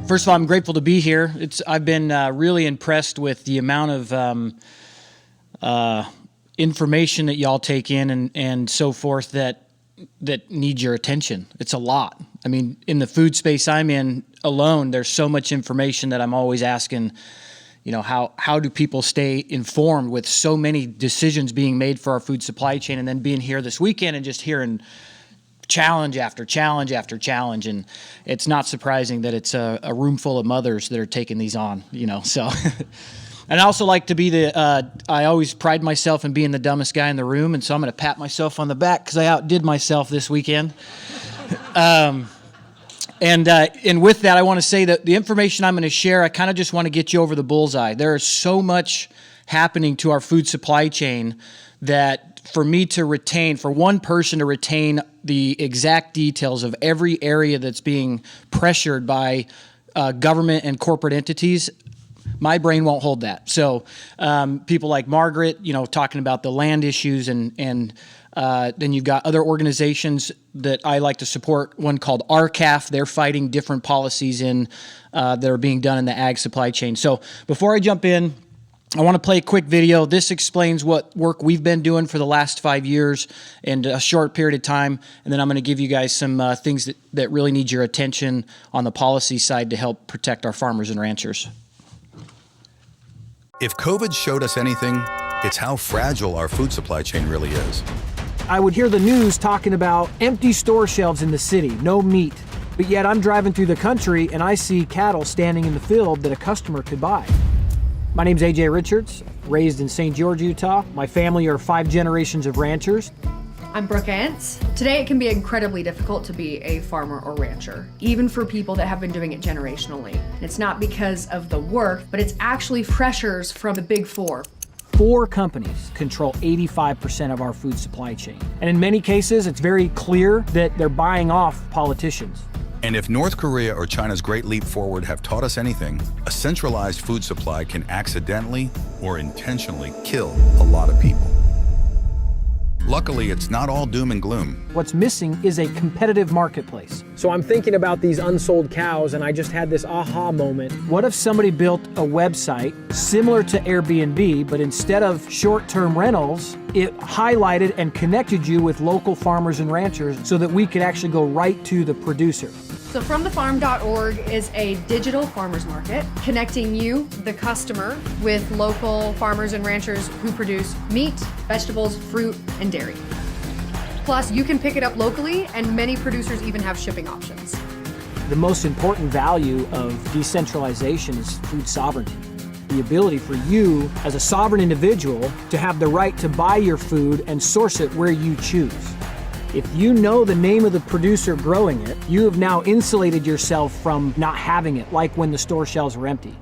First of all, I'm grateful to be here. I've been really impressed with the amount of information that y'all take in and so forth that needs your attention. It's a lot. I mean, in the food space I'm in alone, there's so much information that I'm always asking, you know, how do people stay informed with so many decisions being made for our food supply chain, and then being here this weekend and just hearing challenge after challenge after challenge. And it's not surprising that it's a room full of mothers that are taking these on, you know, so. And I also like to be I always pride myself in being the dumbest guy in the room, and so I'm going to pat myself on the back because I outdid myself this weekend. And with that, I want to say that the information I'm going to share, I kind of just want to get you over the bullseye. There is so much happening to our food supply chain that for one person to retain the exact details of every area that's being pressured by government and corporate entities, my brain won't hold that. So people like Margaret, you know, talking about the land issues, and then you've got other organizations that I like to support, one called RCAF. They're fighting different policies that are being done in the ag supply chain. So before I jump in, I want to play a quick video. This explains what work we've been doing for the last 5 years in a short period of time, and then I'm going to give you guys some things that really need your attention on the policy side to help protect our farmers and ranchers. If COVID showed us anything, it's how fragile our food supply chain really is. I would hear the news talking about empty store shelves in the city, no meat. But yet I'm driving through the country and I see cattle standing in the field that a customer could buy. My name's AJ Richards, raised in St. George, Utah. My family are 5 generations of ranchers. I'm Brooke Ants. Today it can be incredibly difficult to be a farmer or rancher, even for people that have been doing it generationally. And it's not because of the work, but it's actually pressures from the big 4. 4 companies control 85% of our food supply chain. And in many cases, it's very clear that they're buying off politicians. And if North Korea or China's Great Leap Forward have taught us anything, a centralized food supply can accidentally or intentionally kill a lot of people. Luckily, it's not all doom and gloom. What's missing is a competitive marketplace. So I'm thinking about these unsold cows, and I just had this aha moment. What if somebody built a website similar to Airbnb, but instead of short-term rentals, it highlighted and connected you with local farmers and ranchers so that we could actually go right to the producer? So FromTheFarm.org is a digital farmers market connecting you, the customer, with local farmers and ranchers who produce meat, vegetables, fruit, and dairy. Plus, you can pick it up locally, and many producers even have shipping options. The most important value of decentralization is food sovereignty. The ability for you as a sovereign individual to have the right to buy your food and source it where you choose. If you know the name of the producer growing it, you have now insulated yourself from not having it, like when the store shelves were empty.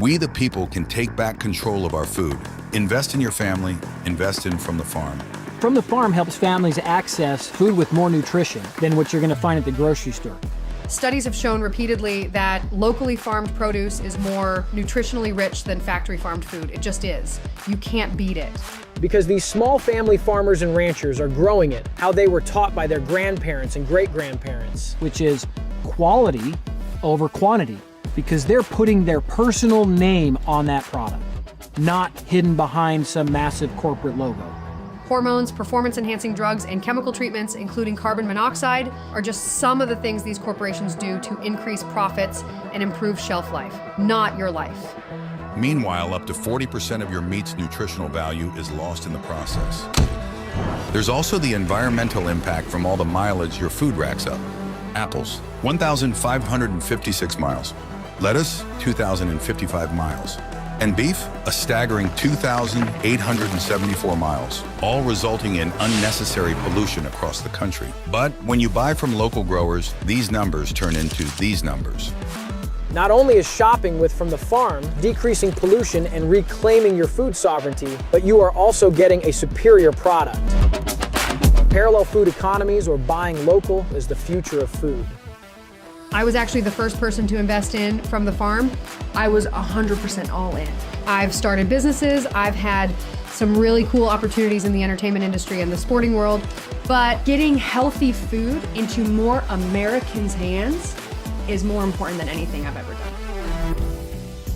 We, the people, can take back control of our food. Invest in your family, invest in From the Farm. From the Farm helps families access food with more nutrition than what you're going to find at the grocery store. Studies have shown repeatedly that locally farmed produce is more nutritionally rich than factory farmed food. It just is. You can't beat it. Because these small family farmers and ranchers are growing it how they were taught by their grandparents and great-grandparents, which is quality over quantity, because they're putting their personal name on that product, not hidden behind some massive corporate logo. Hormones, performance-enhancing drugs, and chemical treatments, including carbon monoxide, are just some of the things these corporations do to increase profits and improve shelf life, not your life. Meanwhile, up to 40% of your meat's nutritional value is lost in the process. There's also the environmental impact from all the mileage your food racks up. Apples, 1,556 miles. Lettuce, 2,055 miles. And beef, a staggering 2,874 miles, all resulting in unnecessary pollution across the country. But when you buy from local growers, these numbers turn into these numbers. Not only is shopping with From the Farm decreasing pollution and reclaiming your food sovereignty, but you are also getting a superior product. Parallel food economies or buying local is the future of food. I was actually the first person to invest in From the Farm. I was 100% all in. I've started businesses, I've had some really cool opportunities in the entertainment industry and the sporting world, but getting healthy food into more Americans' hands is more important than anything I've ever done.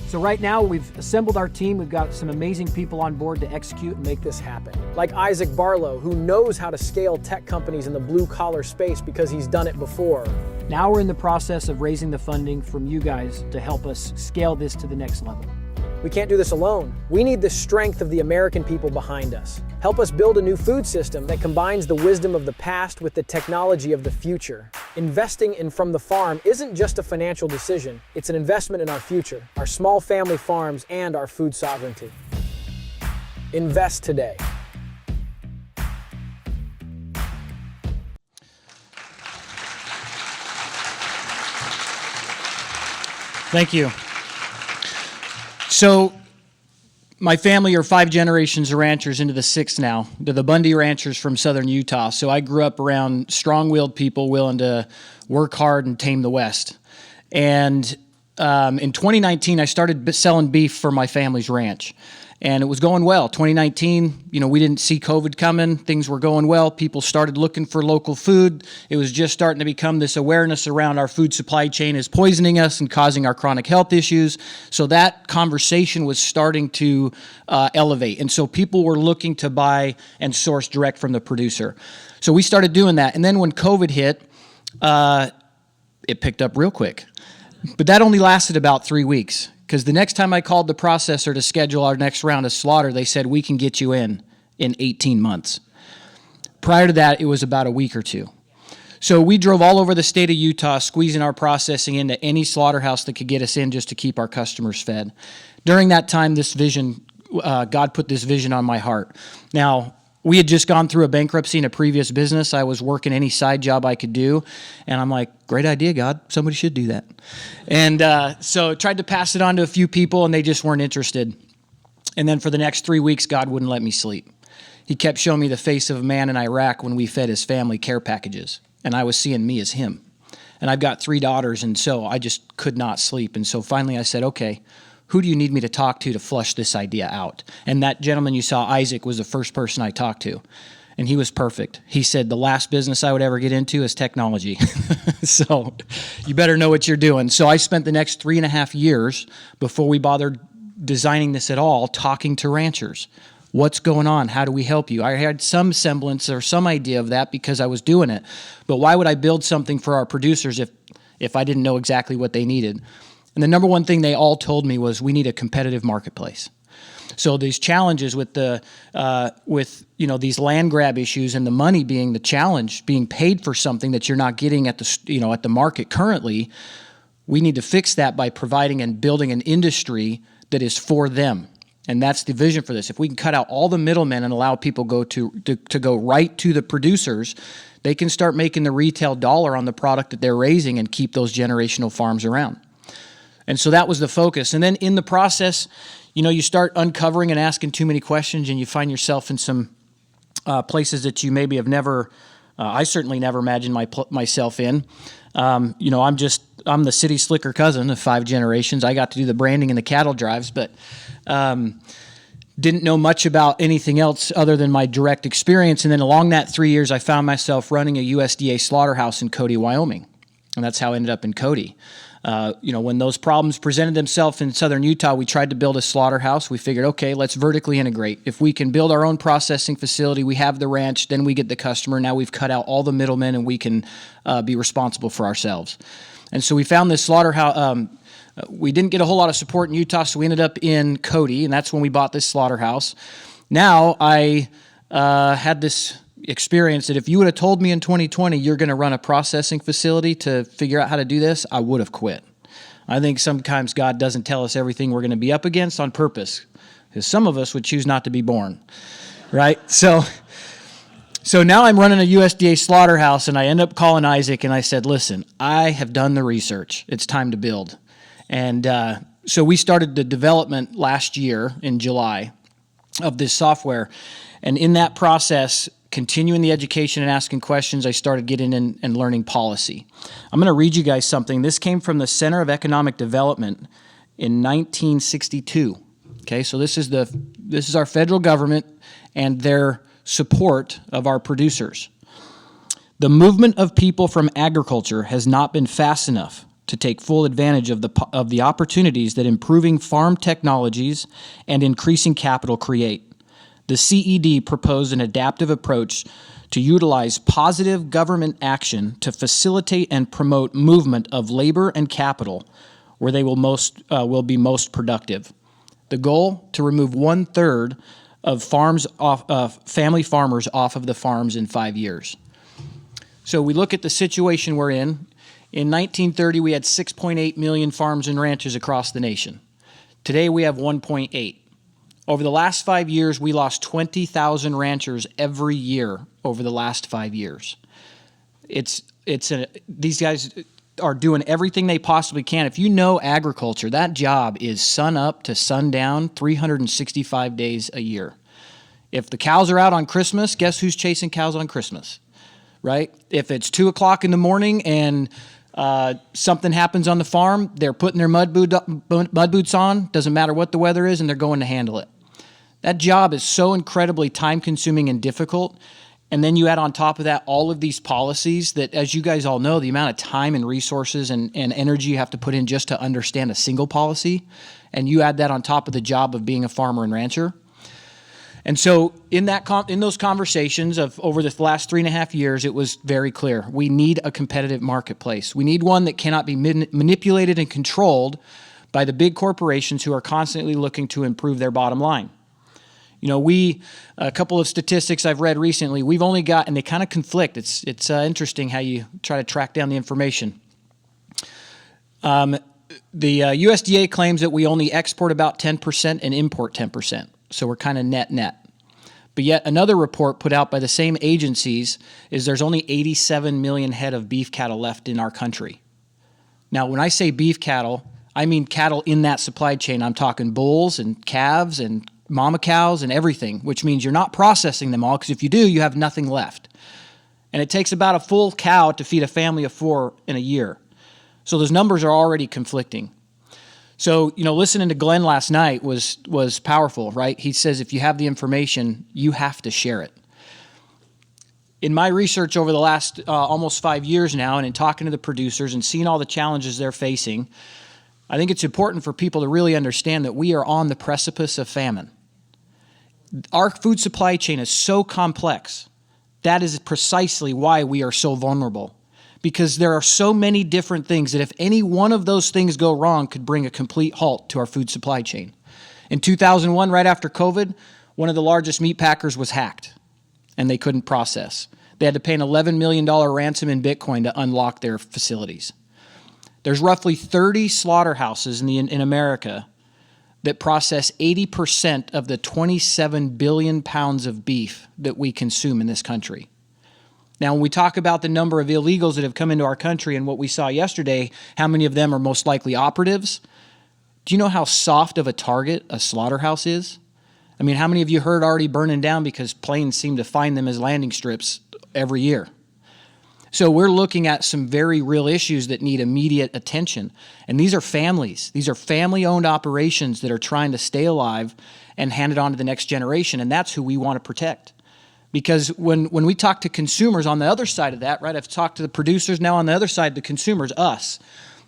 So right now we've assembled our team. We've got some amazing people on board to execute and make this happen. Like Isaac Barlow, who knows how to scale tech companies in the blue collar space because he's done it before. Now we're in the process of raising the funding from you guys to help us scale this to the next level. We can't do this alone. We need the strength of the American people behind us. Help us build a new food system that combines the wisdom of the past with the technology of the future. Investing in From the Farm isn't just a financial decision, it's an investment in our future, our small family farms, and our food sovereignty. Invest today. Thank you. So my family are 5 generations of ranchers into the 6th now. They're the Bundy ranchers from southern Utah. So I grew up around strong-willed people willing to work hard and tame the West. And in 2019, I started selling beef for my family's ranch. And it was going well. 2019, we didn't see COVID coming. Things were going well. People started looking for local food. It was just starting to become this awareness around our food supply chain is poisoning us and causing our chronic health issues. So that conversation was starting to elevate. And so people were looking to buy and source direct from the producer. So we started doing that. And then when COVID hit, it picked up real quick. But that only lasted about 3 weeks. Because the next time I called the processor to schedule our next round of slaughter, they said, we can get you in 18 months. Prior to that, it was about a week or 2. So we drove all over the state of Utah, squeezing our processing into any slaughterhouse that could get us in just to keep our customers fed. During that time, God put this vision on my heart. Now, we had just gone through a bankruptcy in a previous business. I was working any side job I could do. And I'm like, great idea, God. Somebody should do that. And so I tried to pass it on to a few people, and they just weren't interested. And then for the next 3 weeks, God wouldn't let me sleep. He kept showing me the face of a man in Iraq when we fed his family care packages. And I was seeing me as him. And I've got 3 daughters, and so I just could not sleep. And so finally I said, okay, who do you need me to talk to flush this idea out? And that gentleman you saw, Isaac, was the first person I talked to. And he was perfect. He said, the last business I would ever get into is technology. So you better know what you're doing. So I spent the next 3.5 years before we bothered designing this at all, talking to ranchers. What's going on? How do we help you? I had some semblance or some idea of that because I was doing it. But why would I build something for our producers if I didn't know exactly what they needed? And the number one thing they all told me was we need a competitive marketplace. So these challenges with these land grab issues and the money being the challenge, being paid for something that you're not getting at the market currently, we need to fix that by providing and building an industry that is for them. And that's the vision for this. If we can cut out all the middlemen and allow people to go right to the producers, they can start making the retail dollar on the product that they're raising and keep those generational farms around. And so that was the focus. And then in the process, you start uncovering and asking too many questions, and you find yourself in some places that you maybe have never, I certainly never imagined myself in. I'm the city slicker cousin of 5 generations. I got to do the branding and the cattle drives, but didn't know much about anything else other than my direct experience. And then along that 3 years, I found myself running a USDA slaughterhouse in Cody, Wyoming. And that's how I ended up in Cody. When those problems presented themselves in southern Utah, we tried to build a slaughterhouse. We figured, okay, let's vertically integrate. If we can build our own processing facility, we have the ranch, then we get the customer. Now we've cut out all the middlemen and we can be responsible for ourselves. And so we found this slaughterhouse. We didn't get a whole lot of support in Utah, so we ended up in Cody, and that's when we bought this slaughterhouse. Now I had this experience that if you would have told me in 2020 you're going to run a processing facility to figure out how to do this, I would have quit. I think sometimes God doesn't tell us everything we're going to be up against on purpose, because some of us would choose not to be born, right? So now I'm running a USDA slaughterhouse, and I end up calling Isaac, and I said, listen, I have done the research. It's time to build. And so we started the development last year in July of this software. And in that process, continuing the education and asking questions, I started getting in and learning policy. I'm going to read you guys something. This came from the Center of Economic Development in 1962. Okay, so this is our federal government and their support of our producers. The movement of people from agriculture has not been fast enough to take full advantage of the opportunities that improving farm technologies and increasing capital create. The CED proposed an adaptive approach to utilize positive government action to facilitate and promote movement of labor and capital where they will be most productive. The goal, to remove 1/3 of family farmers off of the farms in 5 years. So we look at the situation we're in. In 1930, we had 6.8 million farms and ranches across the nation. Today, we have 1.8. Over the last 5 years, we lost 20,000 ranchers every year over the last 5 years. These guys are doing everything they possibly can. If you know agriculture, that job is sun up to sundown, 365 days a year. If the cows are out on Christmas, guess who's chasing cows on Christmas, right? If it's 2 o'clock in the morning and something happens on the farm, they're putting their mud boots on, doesn't matter what the weather is, and they're going to handle it. That job is so incredibly time-consuming and difficult. And then you add on top of that all of these policies that, as you guys all know, the amount of time and resources and energy you have to put in just to understand a single policy, and you add that on top of the job of being a farmer and rancher. And so in those conversations of over the last 3.5 years, it was very clear. We need a competitive marketplace. We need one that cannot be manipulated and controlled by the big corporations who are constantly looking to improve their bottom line. You know, a couple of statistics I've read recently, we've only got, and they kind of conflict. It's interesting how you try to track down the information. The USDA claims that we only export about 10% and import 10%. So we're kind of net. But yet another report put out by the same agencies is there's only 87 million head of beef cattle left in our country. Now, when I say beef cattle, I mean cattle in that supply chain. I'm talking bulls and calves and mama cows and everything, which means you're not processing them all, because if you do, you have nothing left. And it takes about a full cow to feed a family of 4 in a year. So those numbers are already conflicting. So, you know, listening to Glenn last night was powerful, right? He says if you have the information, you have to share it. In my research over the last almost 5 years now, and in talking to the producers and seeing all the challenges they're facing, I think it's important for people to really understand that we are on the precipice of famine. Our food supply chain is so complex. That is precisely why we are so vulnerable, because there are so many different things that if any one of those things go wrong could bring a complete halt to our food supply chain. In 2001, right after COVID, one of the largest meat packers was hacked and they couldn't process. They had to pay an $11 million ransom in Bitcoin to unlock their facilities. There's roughly 30 slaughterhouses in America that process 80% of the 27 billion pounds of beef that we consume in this country. Now, when we talk about the number of illegals that have come into our country and what we saw yesterday, how many of them are most likely operatives? Do you know how soft of a target a slaughterhouse is? I mean, how many of you heard already burning down because planes seem to find them as landing strips every year? So we're looking at some very real issues that need immediate attention. And these are families. These are family-owned operations that are trying to stay alive and hand it on to the next generation. And that's who we want to protect. Because when we talk to consumers on the other side of that, right, I've talked to the producers, now on the other side, the consumers, us,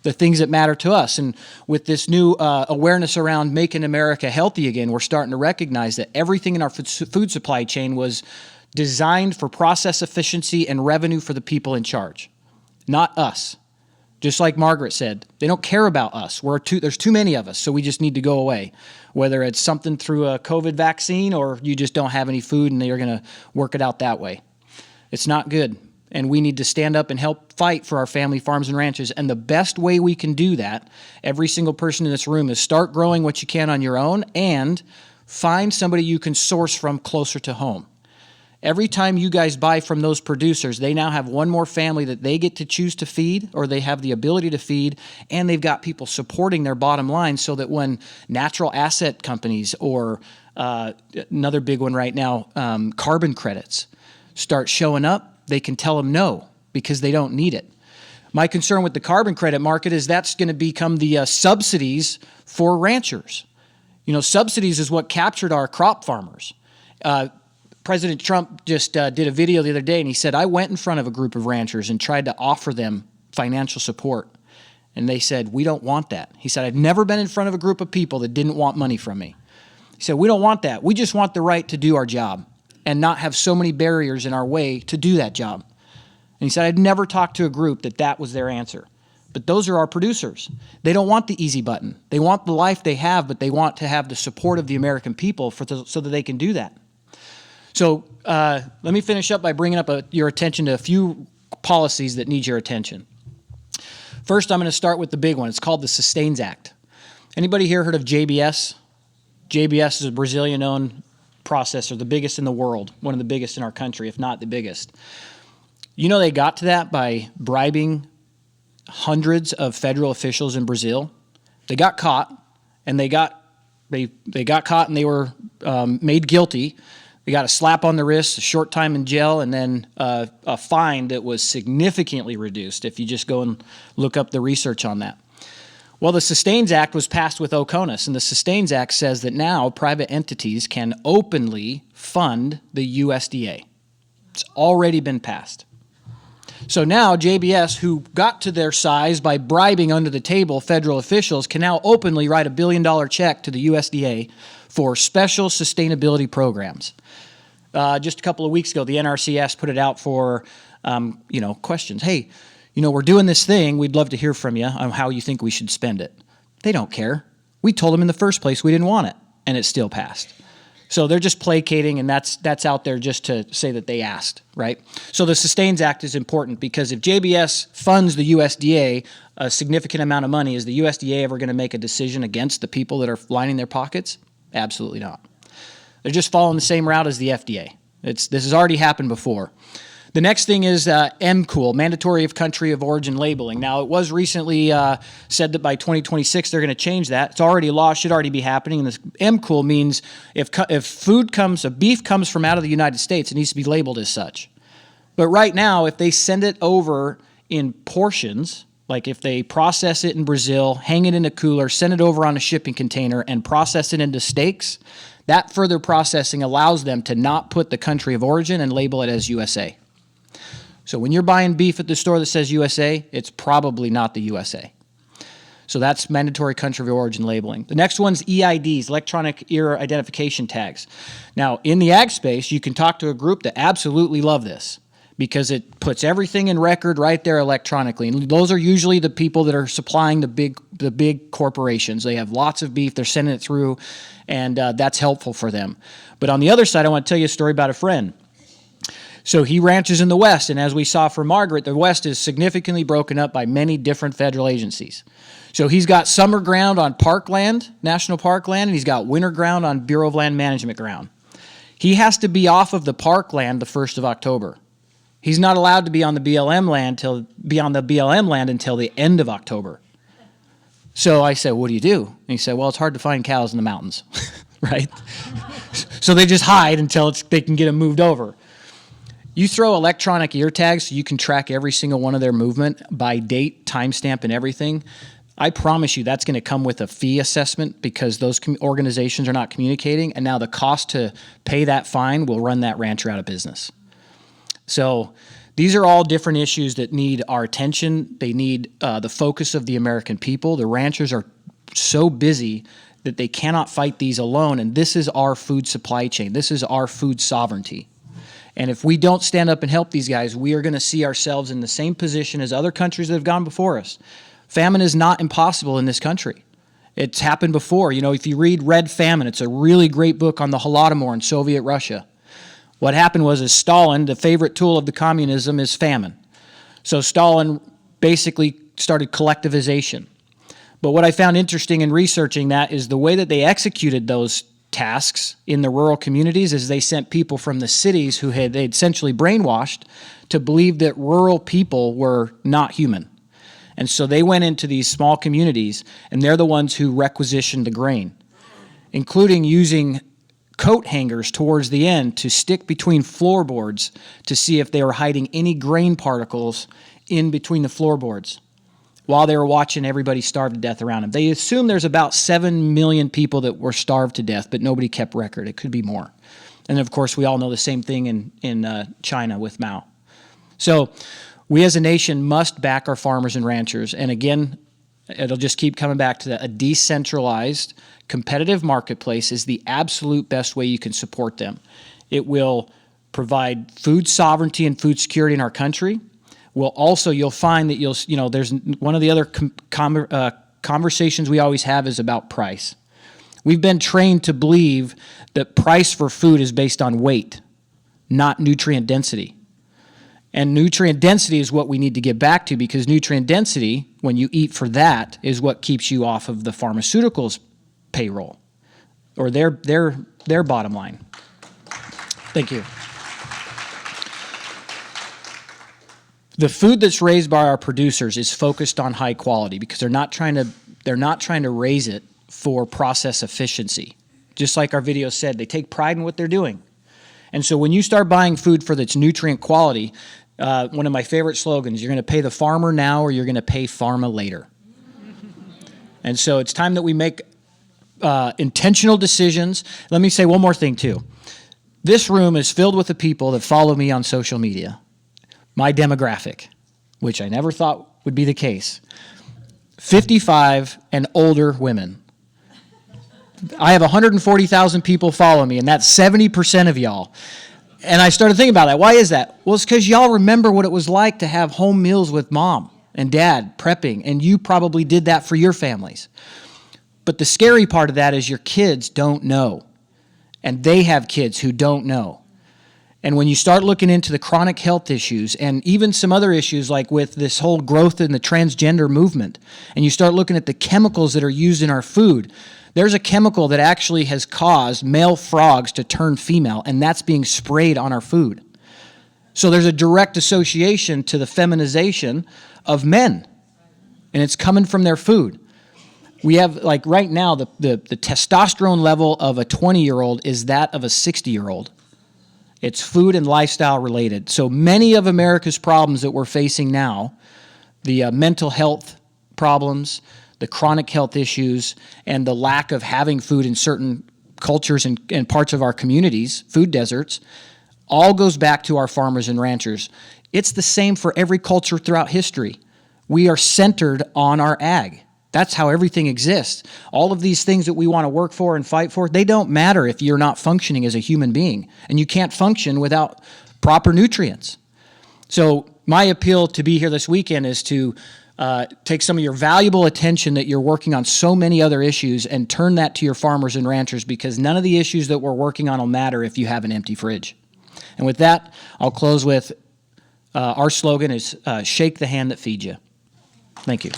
the things that matter to us. And with this new awareness around making America healthy again, we're starting to recognize that everything in our food supply chain was designed for process efficiency and revenue for the people in charge, not us. Just like Margaret said, they don't care about us. There's too many of us, so we just need to go away. Whether it's something through a COVID vaccine or you just don't have any food and you're going to work it out that way. It's not good, and we need to stand up and help fight for our family farms and ranches. And the best way we can do that, every single person in this room, is start growing what you can on your own and find somebody you can source from closer to home. Every time you guys buy from those producers, they now have one more family that they get to choose to feed, or they have the ability to feed, and they've got people supporting their bottom line so that when natural asset companies or another big one right now, carbon credits, start showing up, they can tell them no because they don't need it. My concern with the carbon credit market is that's going to become the subsidies for ranchers. You know, subsidies is what captured our crop farmers. President Trump just did a video the other day, and he said, I went in front of a group of ranchers and tried to offer them financial support. And they said, we don't want that. He said, I've never been in front of a group of people that didn't want money from me. He said, we don't want that. We just want the right to do our job and not have so many barriers in our way to do that job. And he said, I'd never talked to a group that was their answer. But those are our producers. They don't want the easy button. They want the life they have, but they want to have the support of the American people so that they can do that. So let me finish up by bringing up your attention to a few policies that need your attention. First, I'm going to start with the big one. It's called the Sustains Act. Anybody here heard of JBS? JBS is a Brazilian-owned processor, the biggest in the world, one of the biggest in our country, if not the biggest. You know they got to that by bribing hundreds of federal officials in Brazil. They got caught, and they got caught, and they were made guilty. They got a slap on the wrist, a short time in jail, and then a fine that was significantly reduced if you just go and look up the research on that. Well, the Sustains Act was passed with OCONUS, and the Sustains Act says that now private entities can openly fund the USDA. It's already been passed. So now JBS, who got to their size by bribing under the table federal officials, can now openly write $1 billion check to the USDA for special sustainability programs. Just a couple of weeks ago, the NRCS put it out for, questions. Hey, we're doing this thing. We'd love to hear from you on how you think we should spend it. They don't care. We told them in the first place we didn't want it, and it still passed. So they're just placating, and that's out there just to say that they asked, right? So the Sustains Act is important because if JBS funds the USDA a significant amount of money, is the USDA ever going to make a decision against the people that are lining their pockets? Absolutely not. They're just following the same route as the FDA. This has already happened before. The next thing is MCOOL, Mandatory of Country of Origin Labeling. Now, it was recently said that by 2026 they're going to change that. It's already law, should already be happening. And this MCOOL means if beef comes from out of the United States, it needs to be labeled as such. But right now, if they send it over in portions, like if they process it in Brazil, hang it in a cooler, send it over on a shipping container, and process it into steaks, that further processing allows them to not put the country of origin and label it as USA. So when you're buying beef at the store that says USA, it's probably not the USA. So that's mandatory country of origin labeling. The next one's EIDs, electronic ear identification tags. Now, in the ag space, you can talk to a group that absolutely love this because it puts everything in record right there electronically. And those are usually the people that are supplying the big corporations. They have lots of beef, they're sending it through, and that's helpful for them. But on the other side, I want to tell you a story about a friend. So he ranches in the West, and as we saw for Margaret, the West is significantly broken up by many different federal agencies. So he's got summer ground on parkland, national parkland, and he's got winter ground on Bureau of Land Management ground. He has to be off of the parkland the 1st of October. He's not allowed to be on the BLM land until the end of October. So I said, what do you do? And he said, well, it's hard to find cows in the mountains, right? So they just hide until they can get them moved over. You throw electronic ear tags so you can track every single one of their movement by date, timestamp, and everything. I promise you that's going to come with a fee assessment because those organizations are not communicating, and now the cost to pay that fine will run that rancher out of business. So these are all different issues that need our attention. They need the focus of the American people. The ranchers are so busy that they cannot fight these alone, and this is our food supply chain. This is our food sovereignty. And if we don't stand up and help these guys, we are going to see ourselves in the same position as other countries that have gone before us. Famine is not impossible in this country. It's happened before. If you read Red Famine, it's a really great book on the Holodomor in Soviet Russia. What happened was Stalin, the favorite tool of the communism is famine. So Stalin basically started collectivization. But what I found interesting in researching that is the way that they executed those tasks in the rural communities is they sent people from the cities who they'd essentially brainwashed to believe that rural people were not human. And so they went into these small communities, and they're the ones who requisitioned the grain, including using coat hangers towards the end to stick between floorboards to see if they were hiding any grain particles in between the floorboards. while they were watching everybody starve to death around them. They assume there's about 7 million people that were starved to death, but nobody kept record. It could be more. And of course, we all know the same thing in China with Mao. So we as a nation must back our farmers and ranchers. And again, it'll just keep coming back to that. A decentralized, competitive marketplace is the absolute best way you can support them. It will provide food sovereignty and food security in our country. You'll find that there's one of the other conversations we always have is about price. We've been trained to believe that price for food is based on weight, not nutrient density. And nutrient density is what we need to get back to, because nutrient density, when you eat for that, is what keeps you off of the pharmaceuticals payroll or their bottom line. Thank you. The food that's raised by our producers is focused on high quality because they're not trying to raise it for process efficiency. Just like our video said, they take pride in what they're doing. And so when you start buying food for its nutrient quality, one of my favorite slogans, you're going to pay the farmer now or you're going to pay pharma later. And so it's time that we make intentional decisions. Let me say one more thing too. This room is filled with the people that follow me on social media. My demographic, which I never thought would be the case. 55 and older women. I have 140,000 people follow me, and that's 70% of y'all. And I started thinking about that. Why is that? Well, it's because y'all remember what it was like to have home meals with mom and dad prepping, and you probably did that for your families. But the scary part of that is your kids don't know, and they have kids who don't know. And when you start looking into the chronic health issues and even some other issues like with this whole growth in the transgender movement, and you start looking at the chemicals that are used in our food, there's a chemical that actually has caused male frogs to turn female, and that's being sprayed on our food. So there's a direct association to the feminization of men, and it's coming from their food. We have, like right now, the testosterone level of a 20-year-old is that of a 60-year-old. It's food and lifestyle related. So many of America's problems that we're facing now, the mental health problems, the chronic health issues, and the lack of having food in certain cultures and parts of our communities, food deserts, all goes back to our farmers and ranchers. It's the same for every culture throughout history. We are centered on our ag. That's how everything exists. All of these things that we want to work for and fight for, they don't matter if you're not functioning as a human being. And you can't function without proper nutrients. So my appeal to be here this weekend is to take some of your valuable attention that you're working on so many other issues and turn that to your farmers and ranchers, because none of the issues that we're working on will matter if you have an empty fridge. And with that, I'll close with our slogan is shake the hand that feeds you. Thank you.